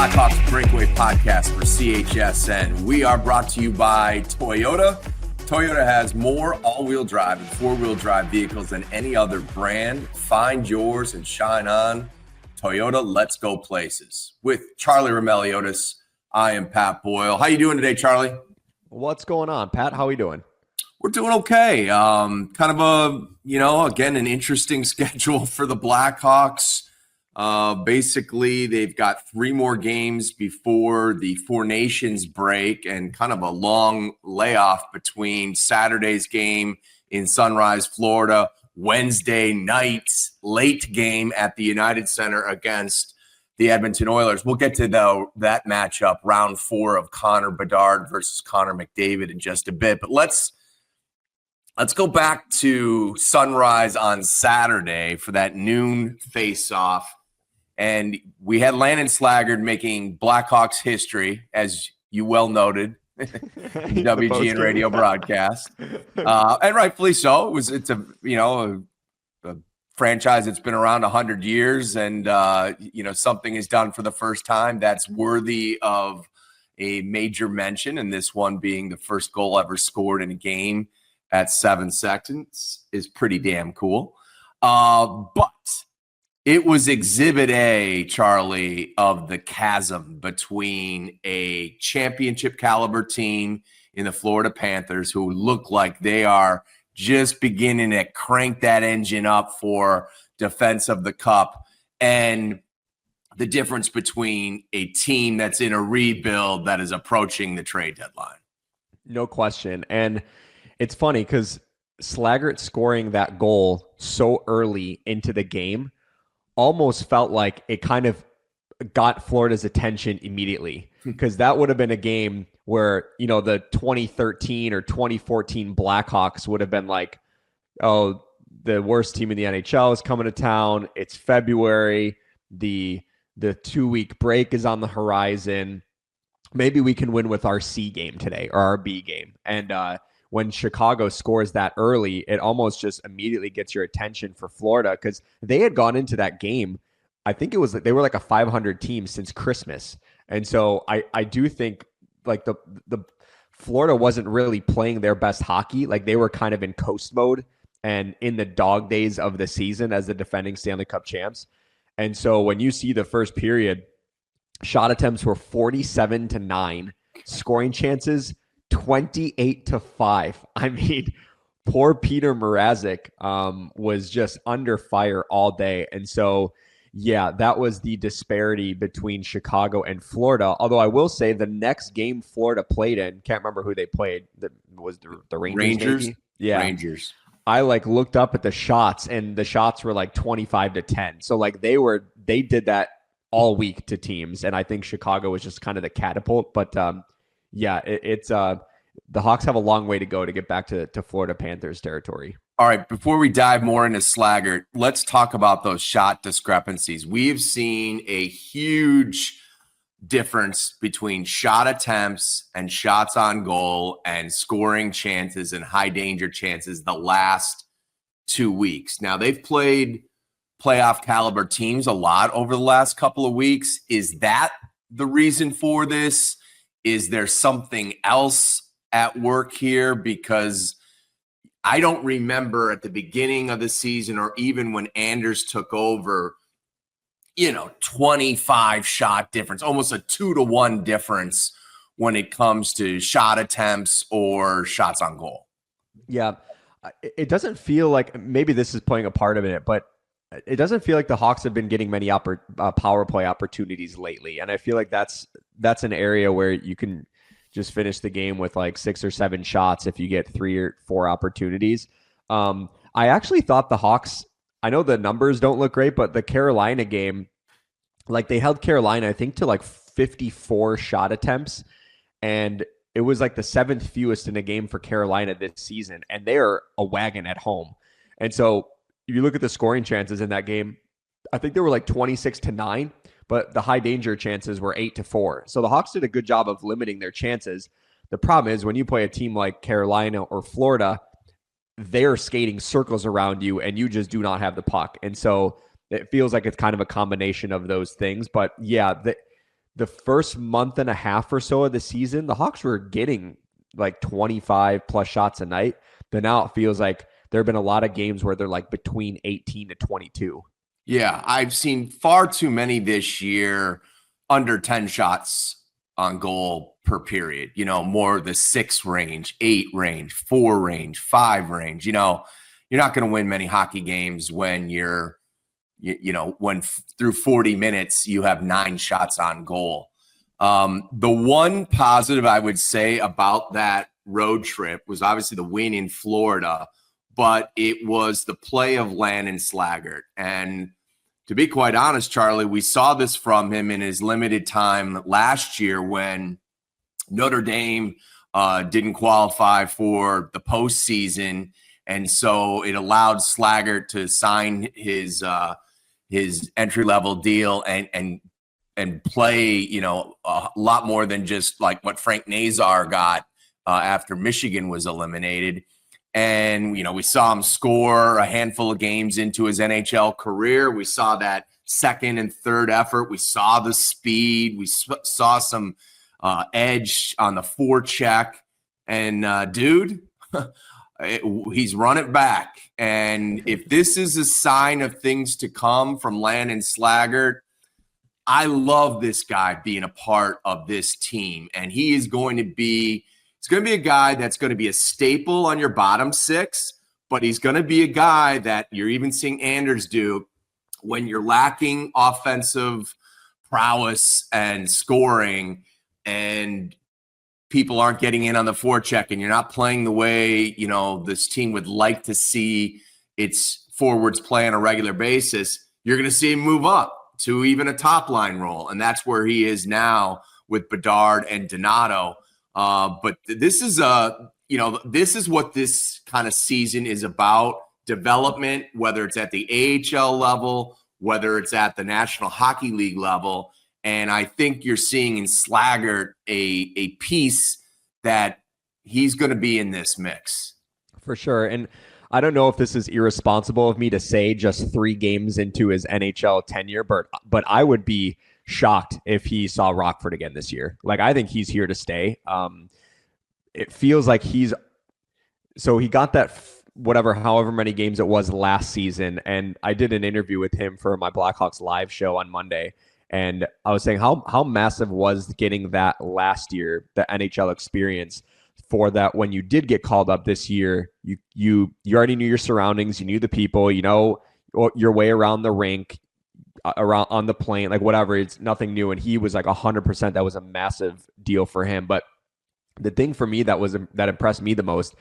Blackhawks Breakaway Podcast for CHSN. We are brought to you by Toyota. Toyota has more all-wheel drive and four-wheel drive vehicles than any other brand. Find yours and shine on. Toyota, let's go places. With Charlie Roumeliotis, I am Pat Boyle. How you doing today, Charlie? What's going on, Pat? How are we doing? We're doing okay. Kind of again, an interesting schedule for the Blackhawks. Basically, they've got 3 more games before the Four Nations break and kind of a long layoff between Saturday's game in Sunrise, Florida, Wednesday night's late game at the United Center against the Edmonton Oilers. We'll get to that matchup, round 4 of Connor Bedard versus Connor McDavid in just a bit. But let's go back to Sunrise on Saturday for that noon face-off. And we had Landon Slaggert making Blackhawks history, as you well noted, WGN radio broadcast, and rightfully so. It's a franchise that's been around 100 years, and something is done for the first time that's worthy of a major mention. And this one being the first goal ever scored in a game at 7 seconds is pretty damn cool. But it was Exhibit A, Charlie, of the chasm between a championship caliber team in the Florida Panthers, who look like they are just beginning to crank that engine up for defense of the cup, and the difference between a team that's in a rebuild that is approaching the trade deadline. No question. And it's funny because Slaggert scoring that goal so early into the game almost felt like it kind of got Florida's attention immediately, because that would have been a game where, the 2013 or 2014 Blackhawks would have been like, oh, the worst team in the NHL is coming to town. It's February. The 2-week break is on the horizon. Maybe we can win with our C game today, or our B game. And when Chicago scores that early, it almost just immediately gets your attention for Florida, because they had gone into that game. I think they were like a 500 team since Christmas. And so I do think like the Florida wasn't really playing their best hockey. Like they were kind of in coast mode and in the dog days of the season as the defending Stanley Cup champs. And so when you see the first period, shot attempts were 47-9, scoring chances 28-5. I mean, poor Peter Mrazek was just under fire all day. And so, yeah, that was the disparity between Chicago and Florida. Although I will say the next game Florida played in, can't remember who they played, that was the Rangers. Maybe? Yeah. Rangers. I looked up at the shots, and the shots were like 25-10. So they did that all week to teams. And I think Chicago was just kind of the catapult. But it's the Hawks have a long way to go to get back to Florida Panthers territory. All right, before we dive more into Slaggert, let's talk about those shot discrepancies. We've seen a huge difference between shot attempts and shots on goal and scoring chances and high danger chances the last 2 weeks. Now, they've played playoff caliber teams a lot over the last couple of weeks. Is that the reason for this? Is there something else at work here? Because I don't remember at the beginning of the season, or even when Anders took over, 25 shot difference, almost a 2-to-1 difference when it comes to shot attempts or shots on goal. Yeah. It doesn't feel like, maybe this is playing a part of it, but it doesn't feel like the Hawks have been getting many power play opportunities lately. And I feel like that's an area where you can just finish the game with like 6 or 7 shots if you get 3 or 4 opportunities. I actually thought the Hawks, I know the numbers don't look great, but the Carolina game, like they held Carolina, I think, to like 54 shot attempts. And it was like the 7th fewest in a game for Carolina this season. And they're a wagon at home. And so if you look at the scoring chances in that game, I think they were like 26-9. But the high danger chances were 8-4. So the Hawks did a good job of limiting their chances. The problem is when you play a team like Carolina or Florida, they're skating circles around you and you just do not have the puck. And so it feels like it's kind of a combination of those things. But yeah, the first month and a half or so of the season, the Hawks were getting like 25 plus shots a night. But now it feels like there have been a lot of games where they're like between 18 to 22. Yeah, I've seen far too many this year under 10 shots on goal per period, more the 6 range, 8 range, 4 range, 5 range. You're not going to win many hockey games when when through 40 minutes you have 9 shots on goal. The one positive I would say about that road trip was obviously the win in Florida, but it was the play of Landon Slaggert. And to be quite honest, Charlie, we saw this from him in his limited time last year when Notre Dame didn't qualify for the postseason. And so it allowed Slaggert to sign his entry-level deal and play, a lot more than just like what Frank Nazar got after Michigan was eliminated. And, we saw him score a handful of games into his NHL career. We saw that second and third effort. We saw the speed. We saw some edge on the forecheck. And, dude, he's run it back. And if this is a sign of things to come from Landon Slaggert, I love this guy being a part of this team. And he is going to be – he's going to be a guy that's going to be a staple on your bottom 6, but he's going to be a guy that you're even seeing Anders do when you're lacking offensive prowess and scoring and people aren't getting in on the forecheck and you're not playing the way, this team would like to see its forwards play on a regular basis. You're going to see him move up to even a top line role. And that's where he is now with Bedard and Donato. But this is this is what this kind of season is about: development, whether it's at the AHL level, whether it's at the National Hockey League level. And I think you're seeing in Slaggert a piece that he's going to be in this mix. For sure. And I don't know if this is irresponsible of me to say just 3 games into his NHL tenure, but I would be shocked if he saw Rockford again this year. Like, I think he's here to stay. It feels like he got that however many games it was last season. And I did an interview with him for my Blackhawks live show on Monday. And I was saying how massive was getting that last year, the NHL experience, for that when you did get called up this year, you already knew your surroundings, you knew the people, your way around the rink, around on the plane, like whatever. It's nothing new. And he was like 100%. That was a massive deal for him. But the thing for me that impressed me the most,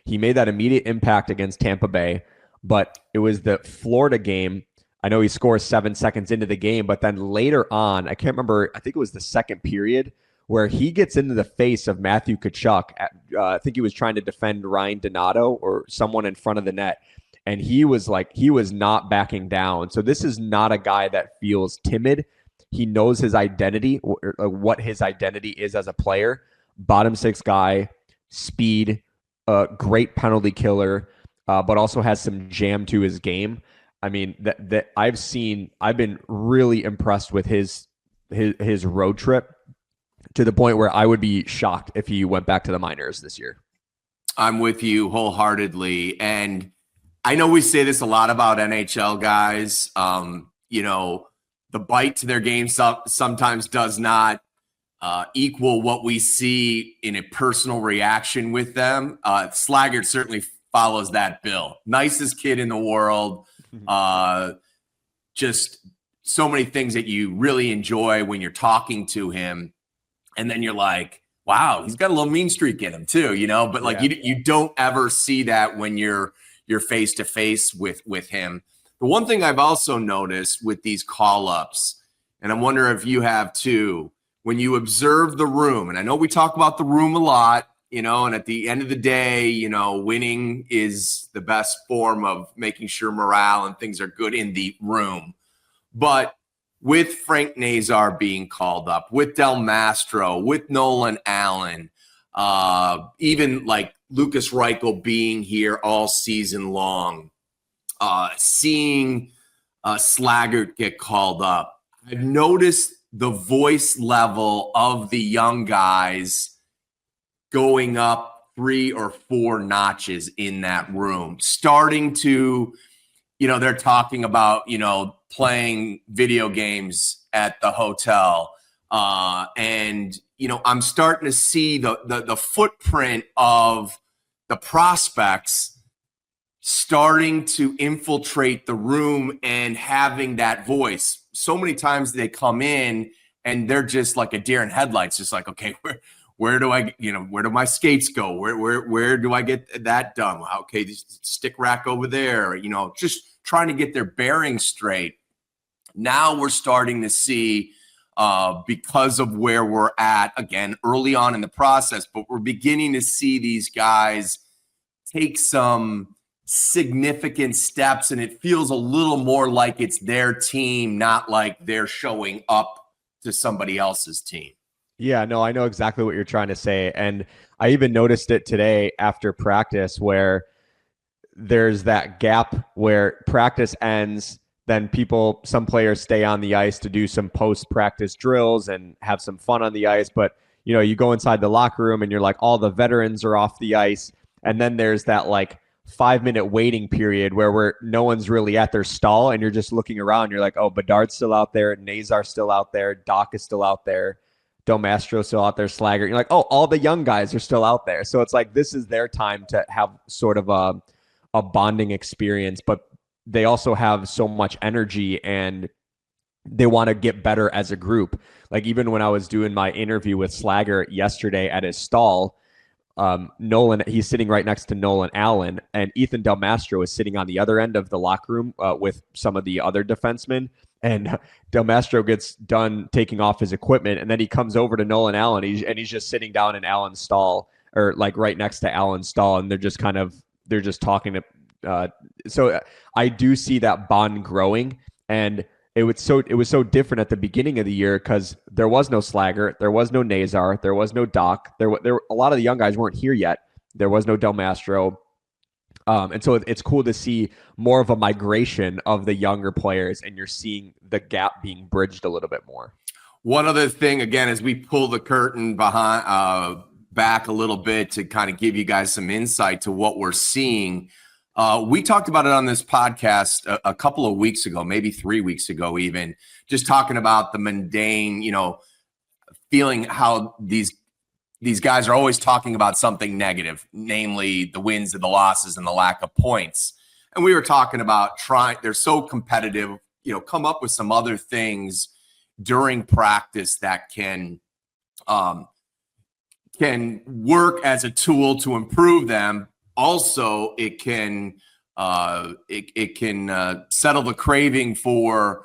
he made that immediate impact against Tampa Bay, but it was the Florida game. I know he scores 7 seconds into the game, but then later on, I can't remember, I think it was the second period, where he gets into the face of 𝗦cie 𝗬𝗪. I think he was trying to defend Ryan Donato or someone in front of the net. And he was not backing down. So this is not a guy that feels timid. He knows his identity, or what his identity is as a player. Bottom 6 guy, speed, great penalty killer, but also has some jam to his game. I mean, that I've been really impressed with his road trip, to the point where I would be shocked if he went back to the minors this year. I'm with you wholeheartedly. And I know we say this a lot about NHL guys. The bite to their game sometimes does not equal what we see in a personal reaction with them. Slaggert certainly follows that bill. Nicest kid in the world. Just so many things that you really enjoy when you're talking to him. And then you're like, wow, he's got a little mean streak in him too, but like you don't ever see that when you're face to face with him. The one thing I've also noticed with these call-ups, and I wonder if you have too, when you observe the room, and I know we talk about the room a lot, and at the end of the day, winning is the best form of making sure morale and things are good in the room. But with Frank Nazar being called up, with Del Mastro, with Nolan Allen, even like Lukas Reichel being here all season long, seeing Slaggert get called up, I've noticed the voice level of the young guys going up 3 or 4 notches in that room, starting to, they're talking about, playing video games at the hotel. And I'm starting to see the footprint of the prospects starting to infiltrate the room and having that voice. So many times they come in and they're just like a deer in headlights, just like, okay, where do I, where do my skates go? Where do I get that done? Okay, stick rack over there, just trying to get their bearings straight. Now we're starting to see, because of where we're at, again, early on in the process, but we're beginning to see these guys take some significant steps, and it feels a little more like it's their team, not like they're showing up to somebody else's team. Yeah, no, I know exactly what you're trying to say. And I even noticed it today after practice where there's that gap where practice ends, then some players stay on the ice to do some post-practice drills and have some fun on the ice. But, you go inside the locker room and you're like, all the veterans are off the ice. And then there's that 5-minute waiting period where no one's really at their stall and you're just looking around. You're like, oh, Bedard's still out there. 𝗍ici's still out there. 𝗏ci is still out there. 𝗏maestro's still out there. Slaggert. You're like, oh, all the young guys are still out there. So it's like, this is their time to have sort of a bonding experience, but they also have so much energy and they want to get better as a group. Like even when I was doing my interview with Slaggert yesterday at his stall, Nolan, he's sitting right next to Nolan Allen, and Ethan 𝗏maestro is sitting on the other end of the locker room with some of the other defensemen. And 𝗏maestro gets done taking off his equipment, and then he comes over to Nolan Allen, and he's just sitting down in Allen's stall, or right next to Allen's stall, and they're just talking to. So I do see that bond growing, and it was so different at the beginning of the year because there was no Slaggert, there was no 𝗍ici's, there was no 𝗏ci. There a lot of the young guys weren't here yet. There was no 𝗏maestro. And so it's cool to see more of a migration of the younger players, and you're seeing the gap being bridged a little bit more. One other thing, again, as we pull the curtain behind back a little bit to kind of give you guys some insight to what we're seeing. We talked about it on this podcast a couple of weeks ago, maybe 3 weeks ago even, just talking about the mundane, feeling how these guys are always talking about something negative, namely the wins and the losses and the lack of points. And we were talking about they're so competitive, come up with some other things during practice that can work as a tool to improve them. Also, it can settle the craving for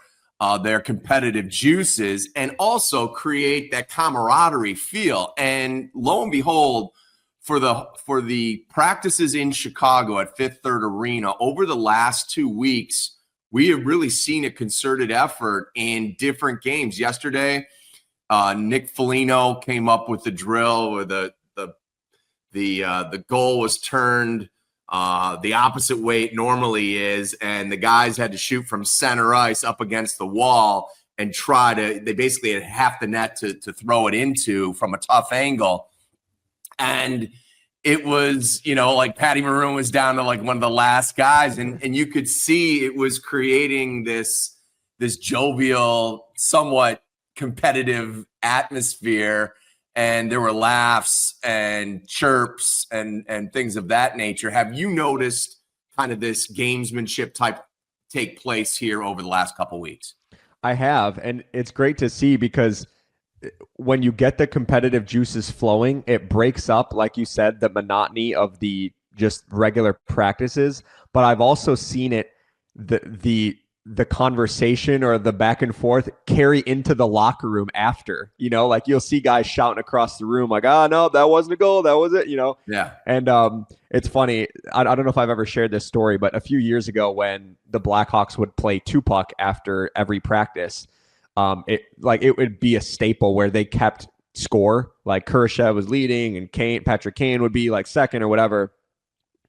their competitive juices and also create that camaraderie feel. And lo and behold, for the practices in Chicago at Fifth Third Arena over the last 2 weeks, we have really seen a concerted effort in different games. Yesterday, Nick Foligno came up with the drill where the goal was turned the opposite way it normally is, and the guys had to shoot from center ice up against the wall and they basically had half the net to throw it into from a tough angle. And it was, like Patty Maroon was down to like one of the last guys, and you could see it was creating this jovial, somewhat competitive atmosphere. And there were laughs and chirps and things of that nature. Have you noticed kind of this gamesmanship type take place here over the last couple of weeks? I have, and it's great to see because when you get the competitive juices flowing, it breaks up, like you said, the monotony of the just regular practices. But I've also seen it, the conversation or the back and forth carry into the locker room after, like you'll see guys shouting across the room like, oh, no, that wasn't a goal. That was it, Yeah. And it's funny. I don't know if I've ever shared this story, but a few years ago when the Blackhawks would play 2-puck after every practice, it would be a staple where they kept score. Like 𝗏cie was leading and Patrick Kane would be like second or whatever.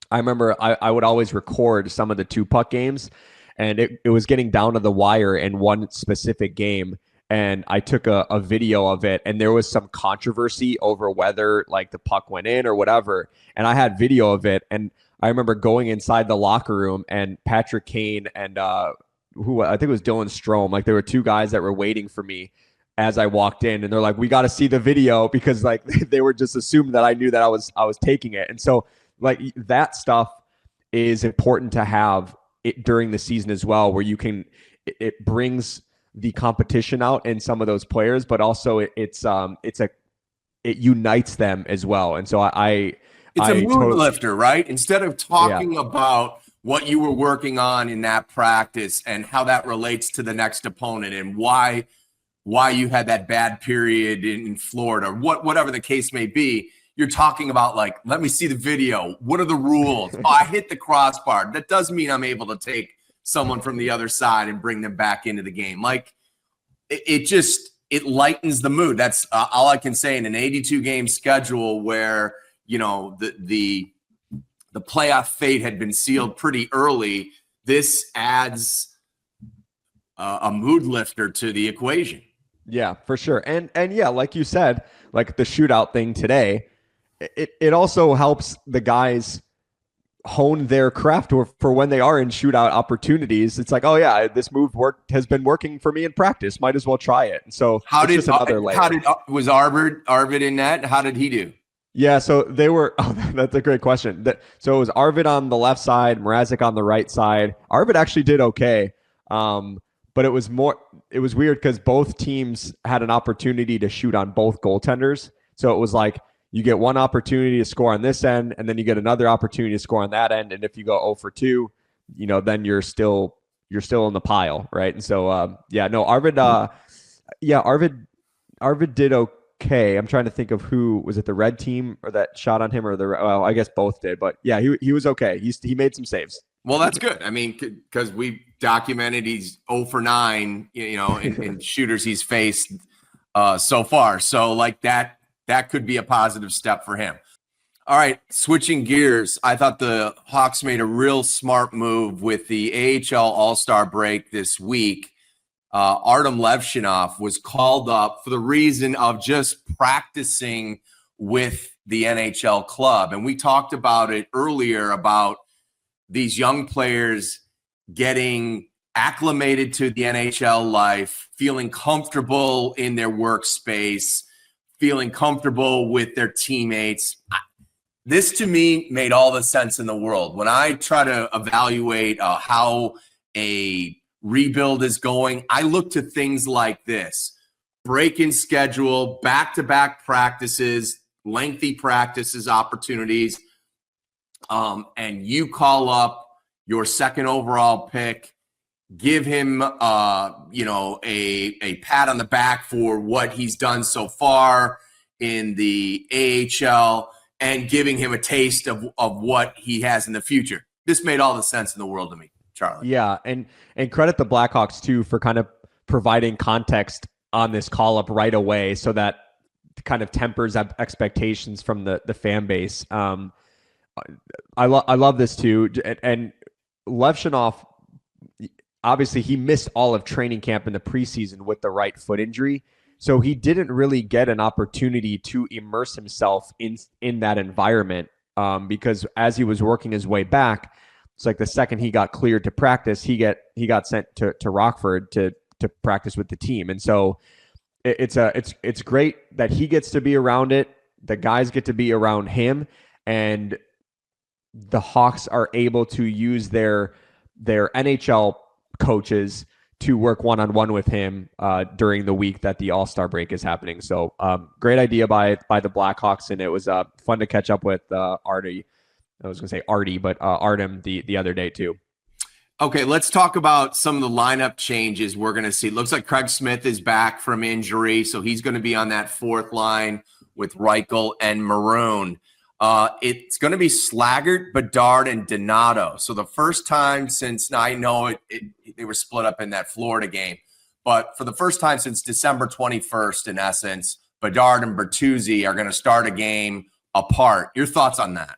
I remember I would always record some of the 2-puck games. And it was getting down to the wire in one specific game. and I took a video of it, and there was some controversy over whether like the puck went in or whatever. And I had video of it, and I remember going inside the locker room, and Patrick Kane and who I think it was Dylan Strome, like there were two guys that were waiting for me as I walked in, and they're like, "We got to see the video," because like they were just assumed that I knew that I was taking it. And so like that stuff is important to have it during the season as well, where you can it brings the competition out in some of those players, but also it unites them as well. And so it's a mood lifter, right? Instead of talking about what you were working on in that practice and how that relates to the next opponent and why you had that bad period in Florida, or whatever the case may be, you're talking about like, let me see the video. What are the rules? Oh, I hit the crossbar. That does mean I'm able to take someone from the other side and bring them back into the game. Like it lightens the mood. That's all I can say in an 82 game schedule where, you know, the playoff fate had been sealed pretty early. This adds a mood lifter to the equation. Yeah, for sure. And yeah, like you said, like the shootout thing today, it also helps the guys hone their craft for when they are in shootout opportunities. It's like, oh yeah, this move has been working for me in practice. Might as well try it. And so was Arvid in that? How did he do? Yeah, so they were. Oh, that's a great question. So it was Arvid on the left side, Mrazek on the right side. Arvid actually did okay, but it was weird because both teams had an opportunity to shoot on both goaltenders. So it was like you get one opportunity to score on this end, and then you get another opportunity to score on that end. And if you go 0 for 2, you know, then you're still in the pile, right? And so Arvid did okay. I'm trying to think of who was it, the red team or that shot on him, or I guess both did, but yeah, he was okay. He made some saves. Well, that's good. I mean, because we documented he's 0 for 9, you know, in shooters he's faced so far. So like that could be a positive step for him. All right, switching gears. I thought the Hawks made a real smart move with the AHL All-Star break this week. Artyom Levshunov was called up for the reason of just practicing with the NHL club. And we talked about it earlier about these young players getting acclimated to the NHL life, feeling comfortable in their workspace, feeling comfortable with their teammates. This to me made all the sense in the world. When I try to evaluate how a rebuild is going, I look to things like this: break in schedule, back-to-back practices, lengthy practices, opportunities, and you call up your second overall pick, give him a pat on the back for what he's done so far in the AHL and giving him a taste of what he has in the future. This made all the sense in the world to me, Charlie. Yeah, and credit the Blackhawks too for kind of providing context on this call up right away, so that kind of tempers expectations from the fan base. I love this too, and Levshunov, obviously he missed all of training camp in the preseason with the right foot injury, so he didn't really get an opportunity to immerse himself in that environment, because as he was working his way back, it's like the second he got cleared to practice, he got sent to Rockford to practice with the team. And so it's great that he gets to be around it. The guys get to be around him, and the Hawks are able to use their NHL coaches to work one-on-one with him during the week that the All-Star break is happening. So great idea by the Blackhawks, and it was fun to catch up with Artie. I was going to say Artie, but Artyom the other day too. Okay, let's talk about some of the lineup changes we're going to see. It looks like Craig Smith is back from injury, so he's going to be on that fourth line with Reichel and Maroon. It's going to be Slaggert, Bedard, and Donato. So the first time since, now I know they were split up in that Florida game, but for the first time since December 21st, in essence, Bedard and Bertuzzi are going to start a game apart. Your thoughts on that?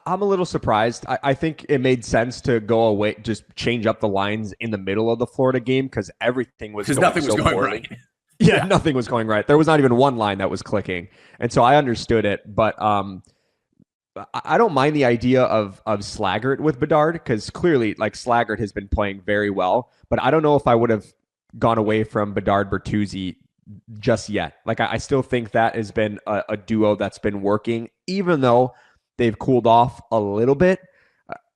I'm a little surprised. I think it made sense to go away, just change up the lines in the middle of the Florida game because everything was going nothing was so going poorly. right. Yeah, nothing was going right. There was not even one line that was clicking. And so I understood it. But I don't mind the idea of Slaggert with Bedard because clearly, like, Slaggert has been playing very well. But I don't know if I would have gone away from Bedard Bertuzzi just yet. Like, I still think that has been a duo that's been working, even though they've cooled off a little bit.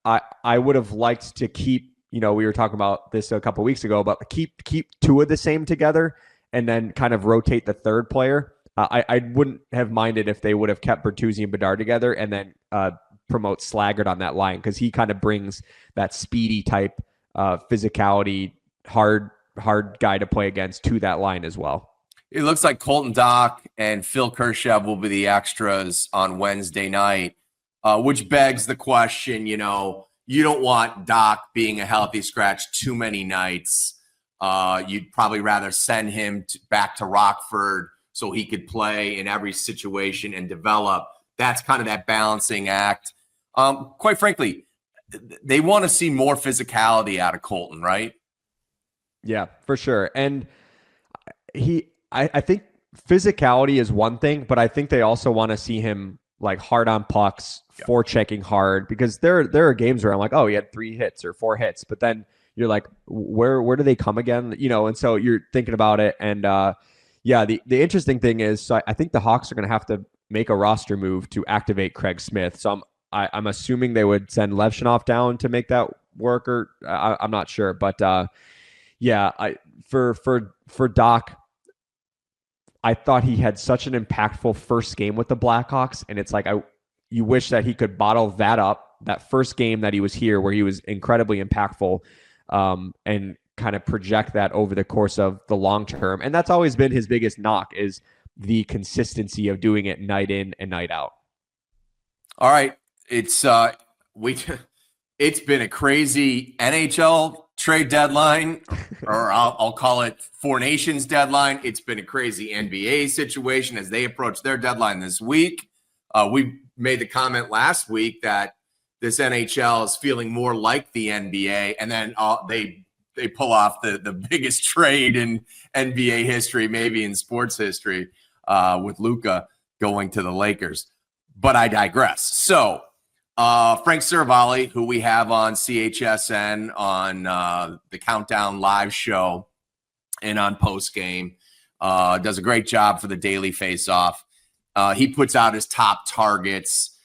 I would have liked to keep, we were talking about this a couple of weeks ago, but keep two of the same together and then kind of rotate the third player. I wouldn't have minded if they would have kept Bertuzzi and Bedard together and then promote Slaggert on that line because he kind of brings that speedy type physicality, hard guy to play against to that line as well. It looks like Colton Dach and 𝗵ille will be the extras on Wednesday night, which begs the question, you don't want Dach being a healthy scratch too many nights. You'd probably rather send him back to Rockford so he could play in every situation and develop. That's kind of that balancing act. Quite frankly, they want to see more physicality out of Colton, right? Yeah, for sure. And I think physicality is one thing, but I think they also want to see him like hard on pucks, forechecking hard, because there are games where I'm like, oh, he had 3 hits or 4 hits, but then you're like, where do they come again? And so you're thinking about it. And the interesting thing is, so I think the Hawks are going to have to make a roster move to activate Craig Smith. So I'm assuming they would send Levshunov down to make that work, or I'm not sure, but for Dach, I thought he had such an impactful first game with the Blackhawks, and it's like you wish that he could bottle that up, that first game that he was here where he was incredibly impactful, and kind of project that over the course of the long term. And that's always been his biggest knock, is the consistency of doing it night in and night out. All right. It's been a crazy NHL trade deadline, or I'll call it Four Nations deadline. It's been a crazy NBA situation as they approach their deadline this week. We made the comment last week that this NHL is feeling more like the NBA, and then they pull off the biggest trade in NBA history, maybe in sports history, with Luka going to the Lakers. But I digress. So Frank Seravalli, who we have on CHSN on the Countdown live show and on postgame, does a great job for the Daily Face-Off. He puts out his top targets,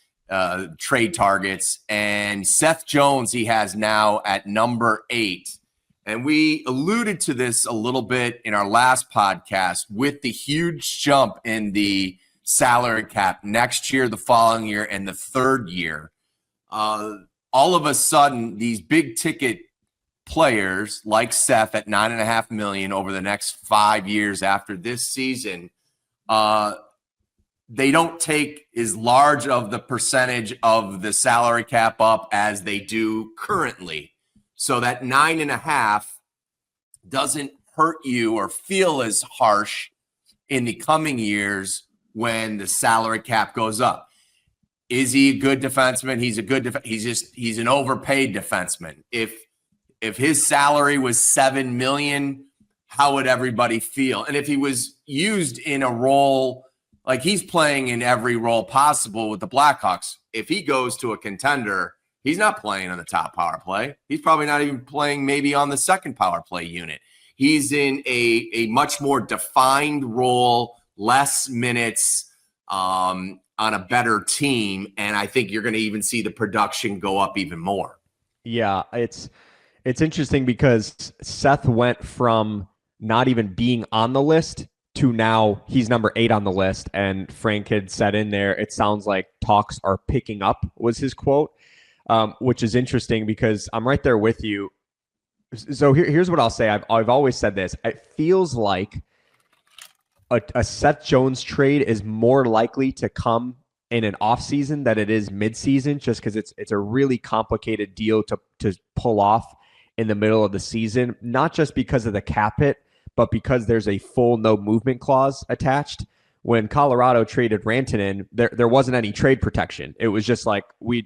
trade targets, and Seth Jones he has now at number 8. And we alluded to this a little bit in our last podcast with the huge jump in the salary cap next year, the following year, and the third year. All of a sudden, these big ticket players like Seth at $9.5 million over the next 5 years after this season, they don't take as large of the percentage of the salary cap up as they do currently. So that 9.5 doesn't hurt you or feel as harsh in the coming years when the salary cap goes up. Is he a good defenseman? He's a good he's an overpaid defenseman. If his salary was $7 million, how would everybody feel? And if he was used in a role, like he's playing in every role possible with the Blackhawks, if he goes to a contender, he's not playing on the top power play. He's probably not even playing maybe on the second power play unit. He's in a much more defined role, less minutes, on a better team, and I think you're going to even see the production go up even more. Yeah, it's interesting because Seth went from not even being on the list to now he's number 8 on the list, and Frank had said in there, it sounds like talks are picking up, was his quote, which is interesting because I'm right there with you. So here's what I'll say. I've always said this. It feels like a Seth Jones trade is more likely to come in an offseason than it is midseason, just because it's a really complicated deal to pull off in the middle of the season, not just because of the cap hit, but because there's a full no movement clause attached, when Colorado traded Rantanen, there wasn't any trade protection. It was just like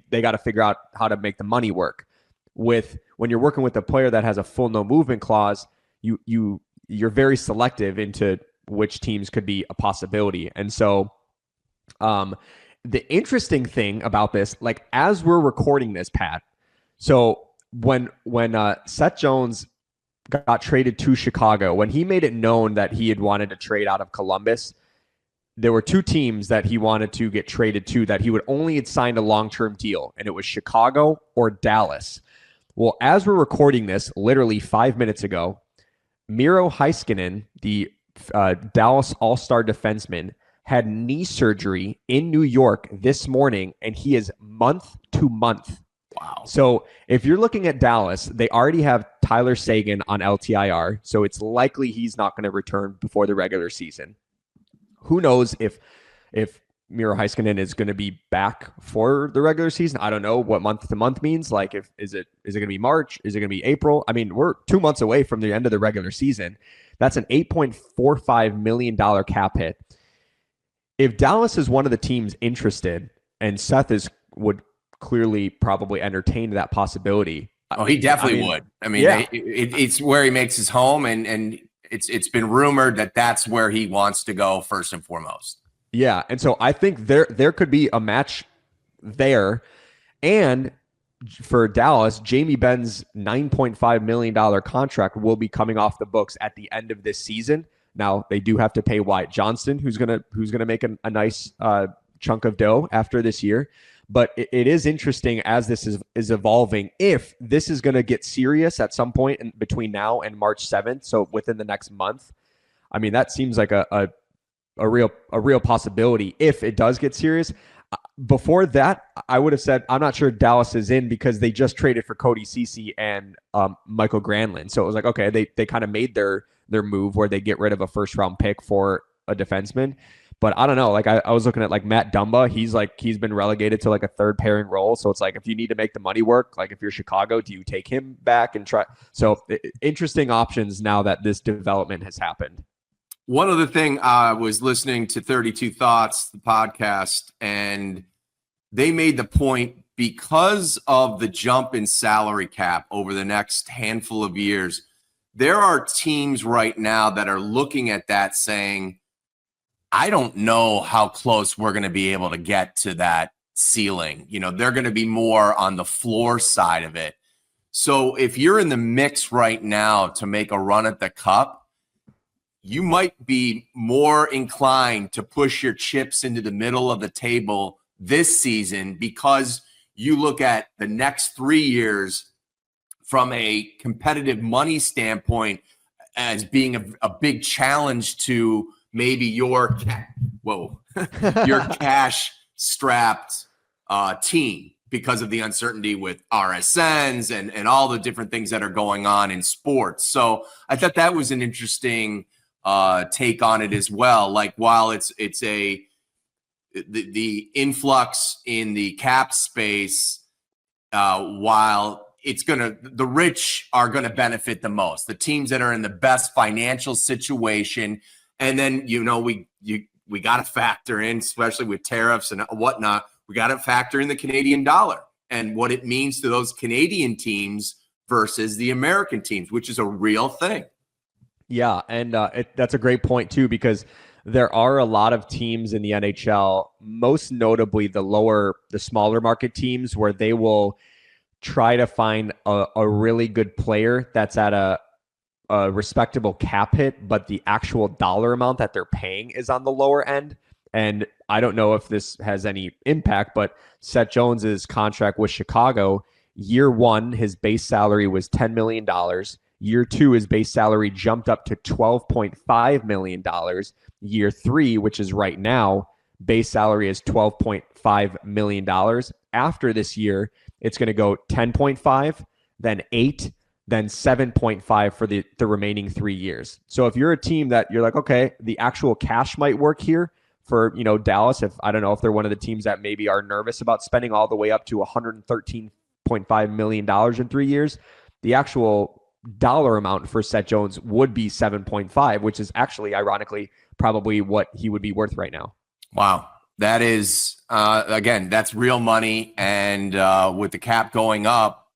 they got to figure out how to make the money work. When you're working with a player that has a full no movement clause, you're very selective into which teams could be a possibility. And so the interesting thing about this, like as we're recording this, Pat, so when Seth Jones got traded to Chicago, when he made it known that he had wanted to trade out of Columbus, there were two teams that he wanted to get traded to that he would only had signed a long-term deal, and it was Chicago or Dallas. Well, as we're recording this, literally 5 minutes ago, 𝗵𝗹 𝗟𝗂, the Dallas All-Star defenseman, had knee surgery in New York this morning, and he is month to month. Wow. So if you're looking at Dallas, they already have Tyler Seguin on LTIR, so it's likely he's not going to return before the regular season. Who knows if 𝗵𝗹 𝗟𝗂 is going to be back for the regular season? I don't know what month to month means. Like, is it going to be March? Is it going to be April? I mean, we're 2 months away from the end of the regular season. That's an $8.45 million cap hit. If Dallas is one of the teams interested, and Seth would clearly probably entertain that possibility. Oh, he definitely would. I mean, yeah. It's where he makes his home, and it's been rumored that that's where he wants to go first and foremost. Yeah, and so I think there could be a match there. And for Dallas, Jamie Benn's $9.5 million contract will be coming off the books at the end of this season. Now, they do have to pay Wyatt Johnston, who's gonna make a nice chunk of dough after this year. But it is interesting as this is evolving. If this is going to get serious at some point in between now and March 7th, so within the next month, I mean, that seems like a real possibility if it does get serious. Before that, I would have said I'm not sure Dallas is in because they just traded for 𝗏𝗏 and Michael Granlund. So it was like, okay, they kind of made their move where they get rid of a first round pick for a defenseman. But I don't know. Like I was looking at like Matt Dumba. He's been relegated to like a third pairing role. So it's like if you need to make the money work, like if you're Chicago, do you take him back and try? So interesting options now that this development has happened. One other thing, I was listening to 32 Thoughts, the podcast, and they made the point because of the jump in salary cap over the next handful of years, there are teams right now that are looking at that saying, I don't know how close we're going to be able to get to that ceiling. You know, they're going to be more on the floor side of it. So if you're in the mix right now to make a run at the cup, you might be more inclined to push your chips into the middle of the table this season because you look at the next 3 years from a competitive money standpoint as being a big challenge to maybe your cash-strapped team because of the uncertainty with RSNs and all the different things that are going on in sports. So I thought that was an interesting take on it as well. Like while the influx in the cap space, while the rich are gonna benefit the most, the teams that are in the best financial situation. And then, you know, we got to factor in, especially with tariffs and whatnot, we got to factor in the Canadian dollar and what it means to those Canadian teams versus the American teams, which is a real thing. Yeah, and that's a great point, too, because there are a lot of teams in the NHL, most notably the smaller market teams, where they will try to find a really good player that's at a respectable cap hit, but the actual dollar amount that they're paying is on the lower end. And I don't know if this has any impact, but Seth Jones's contract with Chicago, year one, his base salary was $10 million. Year two, his base salary jumped up to $12.5 million. Year three, which is right now, base salary is $12.5 million. After this year, it's going to go 10.5, then 8, then 7.5 for the remaining 3 years. So if you're a team that you're like, okay, the actual cash might work here for, you know, Dallas, I don't know if they're one of the teams that maybe are nervous about spending all the way up to $113.5 million in 3 years, the actual dollar amount for Seth Jones would be 7.5, which is actually, ironically, probably what he would be worth right now. Wow. That is, again, that's real money. And with the cap going up,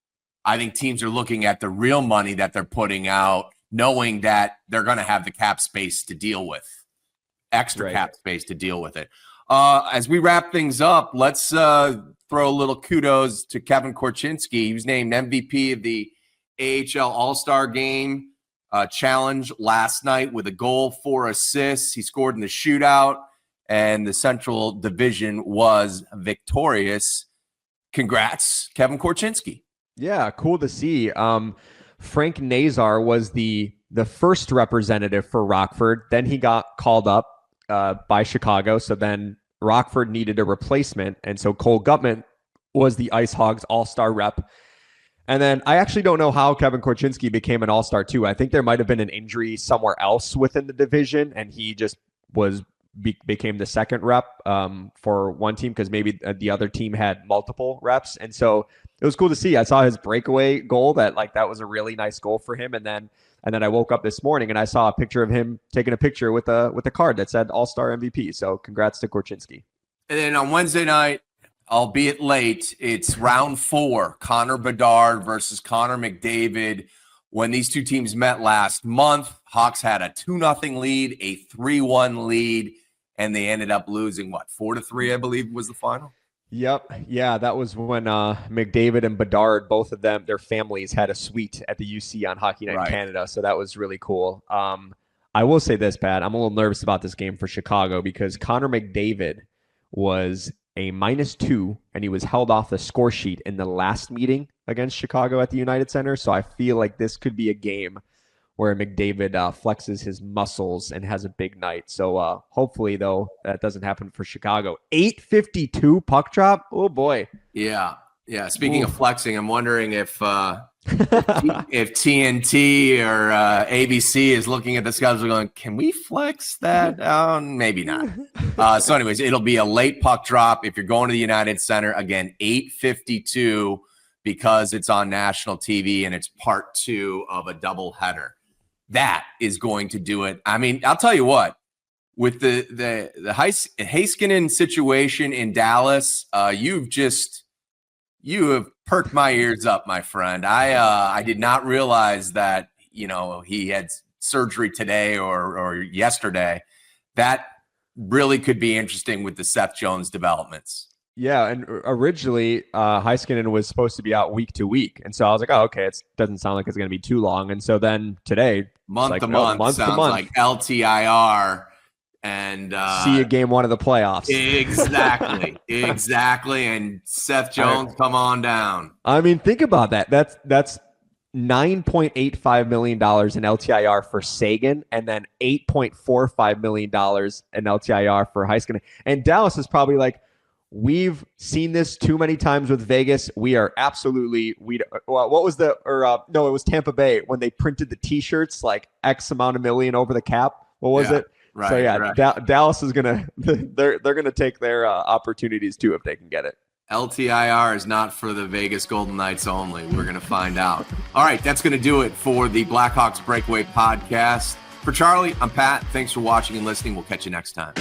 I think teams are looking at the real money that they're putting out, knowing that they're going to have the cap space to deal with, extra cap space to deal with it. As we wrap things up, let's throw a little kudos to Kevin Korchinski. He was named MVP of the AHL All-Star Game challenge last night with a goal, 4 assists. He scored in the shootout, and the Central Division was victorious. Congrats, Kevin Korchinski. Yeah, cool to see. Frank Nazar was the first representative for Rockford. Then he got called up by Chicago. So then Rockford needed a replacement. And so Cole Gutman was the Ice Hogs All-Star rep. And then I actually don't know how Kevin Korchinski became an All-Star too. I think there might have been an injury somewhere else within the division, and he just became the second rep for one team because maybe the other team had multiple reps. And so it was cool to see. I saw his breakaway goal that was a really nice goal for him. And then I woke up this morning and I saw a picture of him taking a picture with a card that said All-Star MVP. So congrats to Korchinski. And then on Wednesday night, albeit late, it's round 4, Connor Bedard versus Connor McDavid. When these two teams met last month, Hawks had a 2-0 lead, a 3-1 lead, and they ended up losing, 4-3, I believe was the final? Yep. Yeah, that was when McDavid and Bedard, both of them, their families had a suite at the UC on Hockey Night in Canada. So that was really cool. I will say this, Pat, I'm a little nervous about this game for Chicago because Connor McDavid was a -2, and he was held off the score sheet in the last meeting against Chicago at the United Center. So I feel like this could be a game where McDavid flexes his muscles and has a big night. So hopefully, though, that doesn't happen for Chicago. 8:52 puck drop. Oh, boy. Yeah. Speaking of flexing, I'm wondering if TNT or ABC is looking at the schedule going, can we flex that? Maybe not. So anyways, it'll be a late puck drop if you're going to the United Center. Again, 8:52 because it's on national TV and it's part 2 of a doubleheader. That is going to do it. I mean, I'll tell you what, with the 𝗗cie𝗄𝗹 situation in Dallas, you have perked my ears up, my friend. I did not realize that, he had surgery today or yesterday. That really could be interesting with the Seth Jones developments. Yeah, and originally 𝗗cie𝗄𝗹 was supposed to be out week to week. And so I was like, oh, okay, it doesn't sound like it's going to be too long. And so then today, month to month sounds like LTIR. And see you game 1 of the playoffs. Exactly. And Seth Jones, come on down. I mean, think about that. That's $9.85 million in LTIR for Sagan, and then $8.45 million in LTIR for 𝗗cie𝗄𝗹. And Dallas is probably like, we've seen this too many times with Vegas. We are absolutely it was Tampa Bay when they printed the T-shirts like X amount of million over the cap. What was it? Right. So right. Dallas is gonna they're gonna take their opportunities too if they can get it. LTIR is not for the Vegas Golden Knights only. We're gonna find out. All right, that's gonna do it for the Blackhawks Breakaway Podcast. For Charlie, I'm Pat. Thanks for watching and listening. We'll catch you next time.